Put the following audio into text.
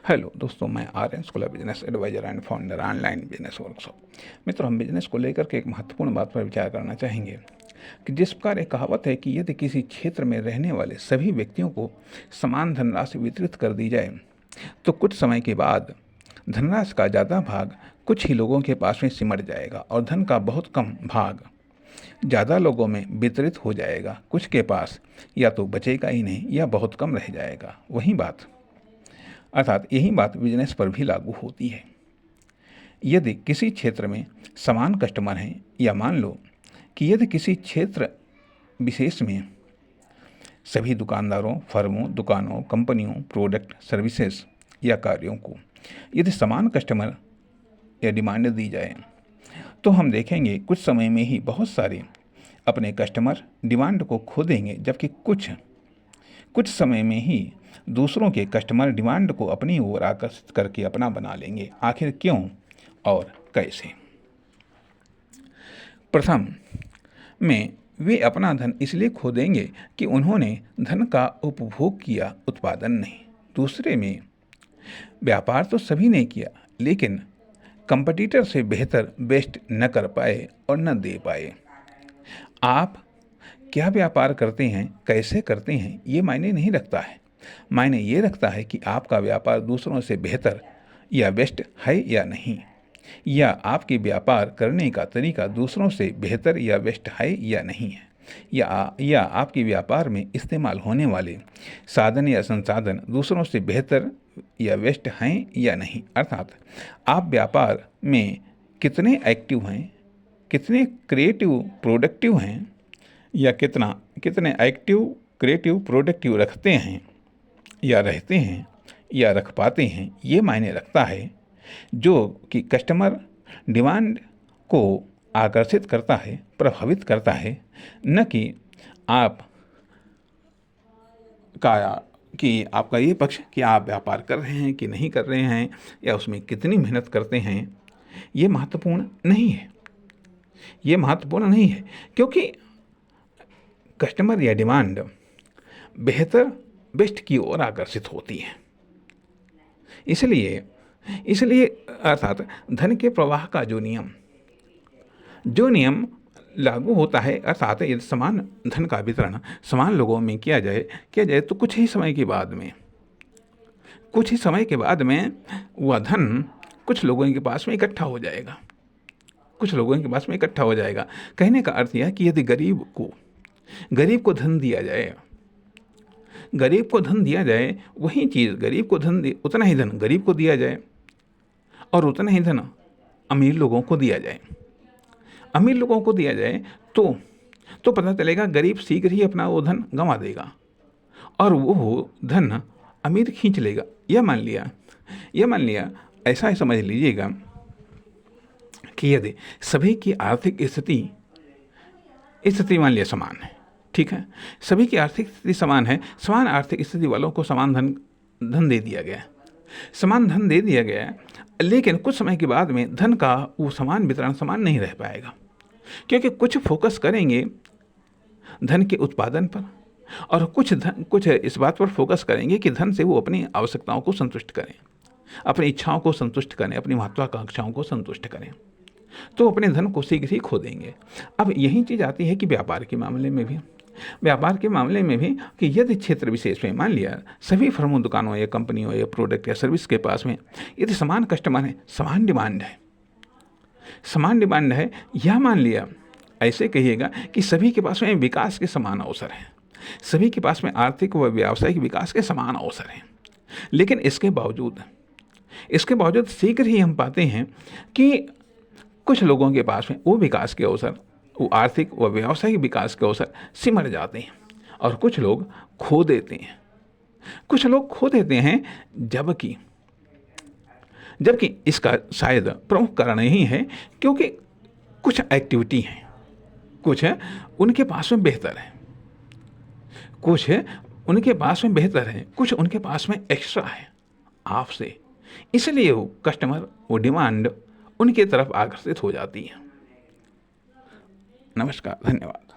Hello दोस्तों, मैं Aryan school business adviser and founder online business workshop. मित्रों, हम बिजनेस को लेकर के एक महत्वपूर्ण बात पर विचार करना चाहेंगे कि जिस प्रकार एक कहावत है कि यदि किसी क्षेत्र में रहने वाले सभी व्यक्तियों को समान धनराशि वितरित कर दी जाए तो कुछ समय के बाद धनराशि का ज़्यादा भाग कुछ ही लोगों के पास में सिमट जाएगा और धन का बहुत कम भाग ज़्यादा लोगों में वितरित हो जाएगा। कुछ के पास या तो बचेगा ही नहीं या बहुत कम रह जाएगा। यही बात बिजनेस पर भी लागू होती है। यदि किसी क्षेत्र में समान कस्टमर हैं, या मान लो कि यदि किसी क्षेत्र विशेष में सभी दुकानदारों, फर्मों, दुकानों, कंपनियों, प्रोडक्ट, सर्विसेज या कार्यों को यदि समान कस्टमर या डिमांड दी जाए तो हम देखेंगे कुछ समय में ही बहुत सारे अपने कस्टमर डिमांड को खो देंगे, जबकि कुछ समय में ही दूसरों के कस्टमर डिमांड को अपनी ओर आकर्षित करके अपना बना लेंगे। आखिर क्यों और कैसे? प्रथम में वे अपना धन इसलिए खो देंगे कि उन्होंने धन का उपभोग किया, उत्पादन नहीं। दूसरे में व्यापार तो सभी ने किया, लेकिन कंपटीटर से बेहतर बेस्ट न कर पाए और न दे पाए। आप क्या व्यापार करते हैं, कैसे करते हैं, ये मायने नहीं रखता है। मायने ये रखता है कि आपका व्यापार दूसरों से बेहतर या बेस्ट है या नहीं, या आपके व्यापार करने का तरीका दूसरों से बेहतर या बेस्ट है या नहीं है, या आपके व्यापार में इस्तेमाल होने वाले साधन या संसाधन दूसरों से बेहतर या बेस्ट हैं या नहीं। अर्थात आप व्यापार में कितने एक्टिव हैं, कितने क्रिएटिव प्रोडक्टिव हैं, या कितने एक्टिव क्रिएटिव प्रोडक्टिव रखते हैं या रहते हैं या रख पाते हैं, ये मायने रखता है, जो कि कस्टमर डिमांड को आकर्षित करता है, प्रभावित करता है, न कि आपका ये पक्ष कि आप व्यापार कर रहे हैं कि नहीं कर रहे हैं या उसमें कितनी मेहनत करते हैं। ये महत्वपूर्ण नहीं है, क्योंकि कस्टमर या डिमांड बेहतर बेस्ट की ओर आकर्षित होती है। इसलिए अर्थात धन के प्रवाह का जो नियम लागू होता है, अर्थात यदि समान धन का वितरण समान लोगों में किया जाए तो कुछ ही समय के बाद में वह धन कुछ लोगों के पास में इकट्ठा हो जाएगा। कहने का अर्थ यह है कि यदि गरीब को धन दिया जाए, वही चीज़ उतना ही धन गरीब को दिया जाए और उतना ही धन अमीर लोगों को दिया जाए तो पता चलेगा गरीब शीघ्र ही अपना वो धन गंवा देगा और वो धन अमीर खींच लेगा। यह मान लिया ऐसा ही समझ लीजिएगा कि यदि सभी की आर्थिक स्थिति मान लिया समान है, ठीक है, सभी की आर्थिक स्थिति समान है, समान आर्थिक स्थिति वालों को समान धन दे दिया गया, लेकिन कुछ समय के बाद में धन का वो समान वितरण समान नहीं रह पाएगा, क्योंकि कुछ फोकस करेंगे धन के उत्पादन पर और कुछ इस बात पर फोकस करेंगे कि धन से वो अपनी आवश्यकताओं को संतुष्ट करें, अपनी इच्छाओं को संतुष्ट करें, अपनी महत्वाकांक्षाओं को संतुष्ट करें, तो अपने धन को शीघ्र ही खो देंगे। अब यही चीज़ आती है कि व्यापार के मामले में भी कि यदि क्षेत्र विशेष में मान लिया सभी फर्मों, दुकानों या कंपनियों या प्रोडक्ट या सर्विस के पास में यदि समान कस्टमर है, समान डिमांड है, यह मान लिया, ऐसे कहिएगा कि सभी के पास में विकास के समान अवसर हैं, सभी के पास में आर्थिक व व्यावसायिक विकास के समान अवसर हैं, लेकिन इसके बावजूद शीघ्र ही हम पाते हैं कि कुछ लोगों के पास में वो विकास के अवसर, वो आर्थिक व व्यावसायिक विकास के अवसर सिमट जाते हैं और कुछ लोग खो देते हैं। जबकि इसका शायद प्रमुख कारण यही है क्योंकि कुछ एक्टिविटी हैं, कुछ उनके पास में बेहतर है, कुछ उनके पास में एक्स्ट्रा है आपसे, इसलिए वो कस्टमर, वो डिमांड उनकी तरफ आकर्षित हो जाती है। नमस्कार, धन्यवाद।